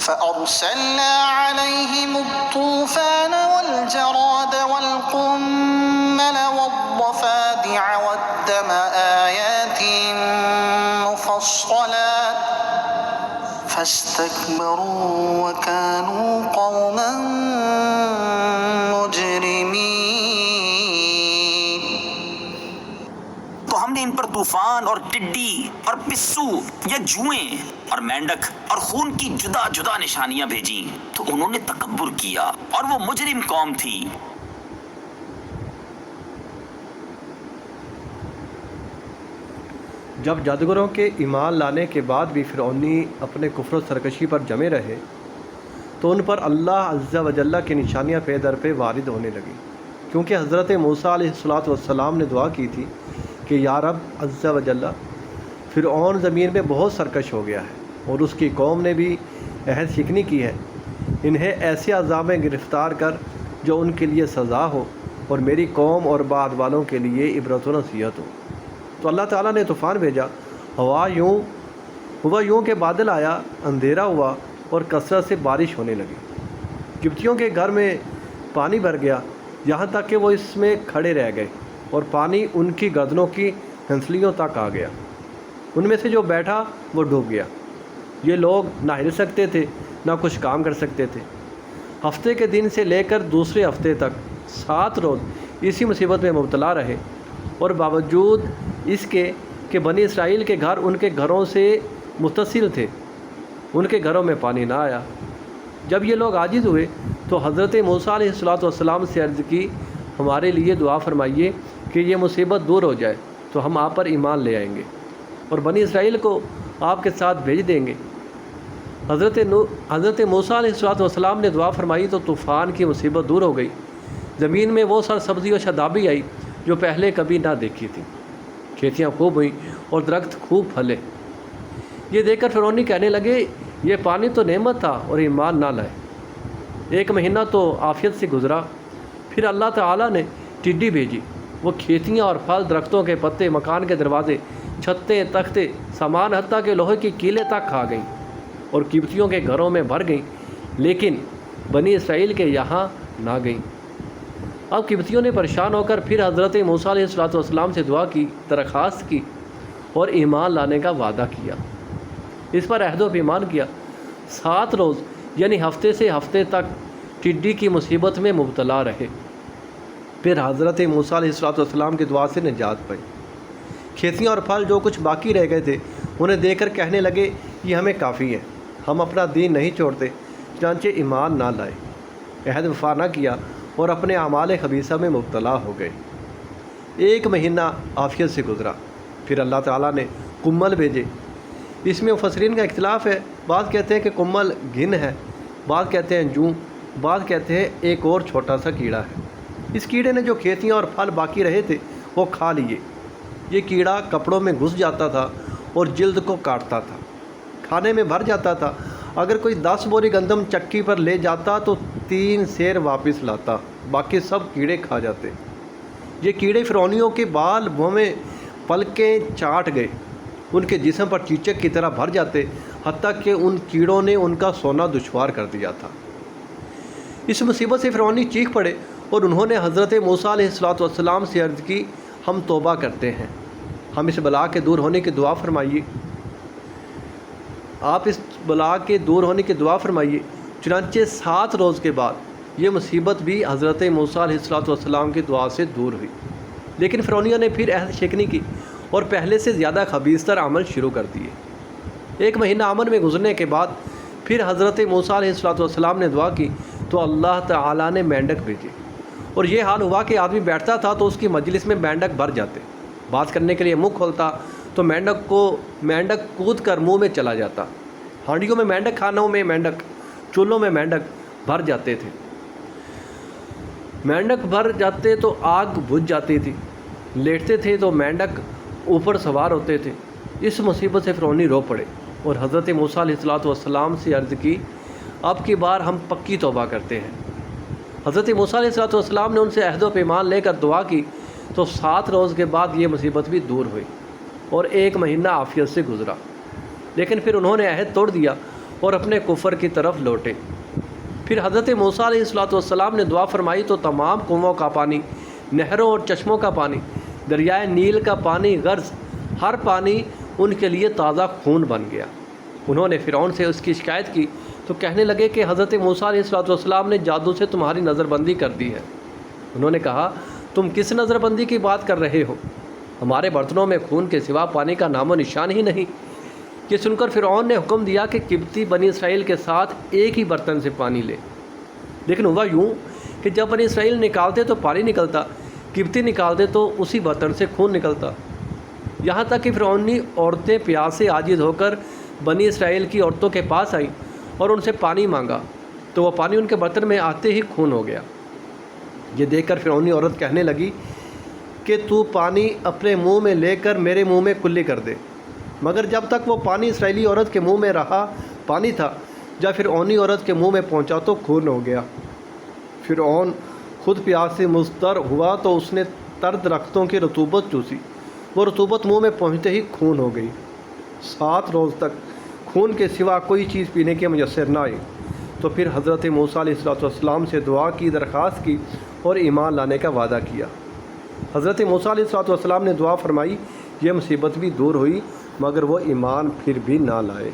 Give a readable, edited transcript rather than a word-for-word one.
فأرسلنا عليهم الطوفان والجراد والقمل والضفادع والدم آيات مفصلات فاستكبروا وكانوا قوما مجرمين۔ تو ہم نے ان پر طوفان اور ٹڈی اور پسو یا جوئیں اور مینڈک اور خون کی جدا جدا نشانیاں بھیجیں، تو انہوں نے تکبر کیا اور وہ مجرم قوم تھی۔ جب جادوگروں کے ایمان لانے کے بعد بھی فرعونی اپنے کفر و سرکشی پر جمے رہے تو ان پر اللہ عز و جل کی نشانیاں پے در پہ وارد ہونے لگیں، کیونکہ حضرت موسیٰ علیہ السلام نے دعا کی تھی کہ یا رب عز و جل، فرعون زمین میں بہت سرکش ہو گیا ہے اور اس کی قوم نے بھی عہد شکنی کی ہے، انہیں ایسے عذاب میں گرفتار کر جو ان کے لیے سزا ہو اور میری قوم اور بعد والوں کے لیے عبرت و نصیحت ہو۔ تو اللہ تعالیٰ نے طوفان بھیجا، ہوا یوں کہ بادل آیا، اندھیرا ہوا اور کثرت سے بارش ہونے لگی۔ قبطیوں کے گھر میں پانی بھر گیا، یہاں تک کہ وہ اس میں کھڑے رہ گئے اور پانی ان کی گردنوں کی ہنسلیوں تک آ گیا۔ ان میں سے جو بیٹھا وہ ڈوب گیا۔ یہ لوگ نہ ہل سکتے تھے نہ کچھ کام کر سکتے تھے۔ ہفتے کے دن سے لے کر دوسرے ہفتے تک 7 روز اسی مصیبت میں مبتلا رہے، اور باوجود اس کے کہ بنی اسرائیل کے گھر ان کے گھروں سے متصل تھے، ان کے گھروں میں پانی نہ آیا۔ جب یہ لوگ عاجز ہوئے تو حضرت موسیٰ علیہ السلام سے عرض کی، ہمارے لیے دعا فرمائیے کہ یہ مصیبت دور ہو جائے تو ہم آپ پر ایمان لے آئیں گے اور بنی اسرائیل کو آپ کے ساتھ بھیج دیں گے۔ حضرت موسیٰ علیہ السلام نے دعا فرمائی تو طوفان کی مصیبت دور ہو گئی، زمین میں وہ سرسبزی و شادابی آئی جو پہلے کبھی نہ دیکھی تھی، کھیتیاں خوب ہوئیں اور درخت خوب پھلے۔ یہ دیکھ کر فرعونی کہنے لگے، یہ پانی تو نعمت تھا اور ایمان نہ لائے۔ 1 مہینہ تو عافیت سے گزرا، پھر اللہ تعالیٰ نے ٹڈی بھیجی، وہ کھیتیاں اور پھل، درختوں کے پتے، مکان کے دروازے، چھتیں، تختے، سامان، حتیٰ کہ لوہے کی کیلیں تک کھا گئیں اور قبطیوں کے گھروں میں بھر گئیں، لیکن بنی اسرائیل کے یہاں نہ گئیں۔ اب قبطیوں نے پریشان ہو کر پھر حضرت موسیٰ علیہ السلام سے دعا کی، درخواست کی اور ایمان لانے کا وعدہ کیا، اس پر عہد و پیمان کیا۔ 7 روز یعنی ہفتے سے ہفتے تک ٹڈی کی مصیبت میں مبتلا رہے، پھر حضرت موسیٰ علیہ السلام کی دعا سے نجات پائی۔ کھیتیاں اور پھل جو کچھ باقی رہ گئے تھے انہیں دیکھ کر کہنے لگے، یہ ہمیں کافی ہے، ہم اپنا دین نہیں چھوڑتے، چنانچہ ایمان نہ لائے، عہد وفا نہ کیا اور اپنے اعمال خبیثہ میں مبتلا ہو گئے۔ 1 مہینہ عافیت سے گزرا، پھر اللہ تعالیٰ نے کمل بھیجے۔ اس میں مفسرین کا اختلاف ہے، بعض کہتے ہیں کہ کمل گھن ہے، بعض کہتے ہیں جوں، بعض کہتے ہیں ایک اور چھوٹا سا کیڑا ہے۔ اس کیڑے نے جو کھیتیاں اور پھل باقی رہے تھے وہ کھا لیے۔ یہ کیڑا کپڑوں میں گھس جاتا تھا اور جلد کو کاٹتا تھا، کھانے میں بھر جاتا تھا۔ اگر کوئی 10 بوری گندم چکی پر لے جاتا تو 3 سیر واپس لاتا، باقی سب کیڑے کھا جاتے۔ یہ کیڑے فرعونیوں کے بال بھویں پلکیں چاٹ گئے، ان کے جسم پر چیچک کی طرح بھر جاتے، حتیٰ کہ ان کیڑوں نے ان کا سونا دشوار کر دیا تھا۔ اس مصیبت سے فرعونی چیخ پڑے اور انہوں نے حضرت موسیٰ علیہ السلام سے عرض کی، ہم توبہ کرتے ہیں، ہم اس بلا کے دور ہونے کی دعا فرمائیے، آپ اس بلا کے دور ہونے کی دعا فرمائیے۔ چنانچہ 7 روز کے بعد یہ مصیبت بھی حضرت موسیٰ علیہ السلام کی دعا سے دور ہوئی، لیکن فرعونیوں نے پھر عہد شکنی کی اور پہلے سے زیادہ خبیث تر عمل شروع کر دیے۔ 1 مہینہ امن میں گزرنے کے بعد پھر حضرت موسیٰ علیہ السلام نے دعا کی تو اللہ تعالیٰ نے مینڈک بھیجے، اور یہ حال ہوا کہ آدمی بیٹھتا تھا تو اس کی مجلس میں مینڈک بھر جاتے، بات کرنے کے لیے منہ کھولتا تو مینڈک کود کر منہ میں چلا جاتا، ہانڈیوں میں مینڈک، کھانوں میں مینڈک، چولہوں میں مینڈک بھر جاتے تھے۔ مینڈک بھر جاتے تو آگ بجھ جاتی تھی، لیٹتے تھے تو مینڈک اوپر سوار ہوتے تھے۔ اس مصیبت سے فرعونی رو پڑے اور حضرت موسیٰ علیہ السلام سے عرض کی، اب کی بار ہم پکی توبہ کرتے ہیں۔ حضرت موسیٰ علیہ السلام نے ان سے عہد و پیمان لے کر دعا کی تو 7 روز کے بعد یہ مصیبت بھی دور ہوئی اور 1 مہینہ عافیت سے گزرا، لیکن پھر انہوں نے عہد توڑ دیا اور اپنے کفر کی طرف لوٹے۔ پھر حضرت موسیٰ علیہ السلام نے دعا فرمائی تو تمام کنووں کا پانی، نہروں اور چشموں کا پانی، دریائے نیل کا پانی، غرض ہر پانی ان کے لیے تازہ خون بن گیا۔ انہوں نے فرعون سے اس کی شکایت کی تو کہنے لگے کہ حضرت موسیٰ علیہ السلام نے جادو سے تمہاری نظر بندی کر دی ہے۔ انہوں نے کہا تم کس نظر بندی کی بات کر رہے ہو؟ ہمارے برتنوں میں خون کے سوا پانی کا نام و نشان ہی نہیں۔ یہ سن کر فرعون نے حکم دیا کہ قبطی بنی اسرائیل کے ساتھ ایک ہی برتن سے پانی لے، لیکن ہوا یوں کہ جب بنی اسرائیل نکالتے تو پانی نکلتا، قبطی نکالتے تو اسی برتن سے خون نکلتا، یہاں تک کہ فرعونی عورتیں پیاس سے عاجز ہو کر بنی اسرائیل کی عورتوں کے پاس آئیں اور ان سے پانی مانگا تو وہ پانی ان کے برتن میں آتے ہی خون ہو گیا۔ یہ دیکھ کر فرعونی عورت کہنے لگی کہ تو پانی اپنے منہ میں لے کر میرے منہ میں کلی کر دے، مگر جب تک وہ پانی اسرائیلی عورت کے منہ میں رہا پانی تھا، جب فرعونی عورت کے منہ میں پہنچا تو خون ہو گیا۔ فرعون خود پیاس سے مضطر ہوا تو اس نے تر درختوں کی رطوبت چوسی، وہ رطوبت منہ میں پہنچتے ہی خون ہو گئی۔ 7 روز تک خون کے سوا کوئی چیز پینے کے میسر نہ آئی۔ تو پھر حضرت موسیٰ علیہ السلام سے دعا کی، درخواست کی اور ایمان لانے کا وعدہ کیا۔ حضرت موسیٰ علیہ السلام نے دعا فرمائی، یہ مصیبت بھی دور ہوئی مگر وہ ایمان پھر بھی نہ لائے۔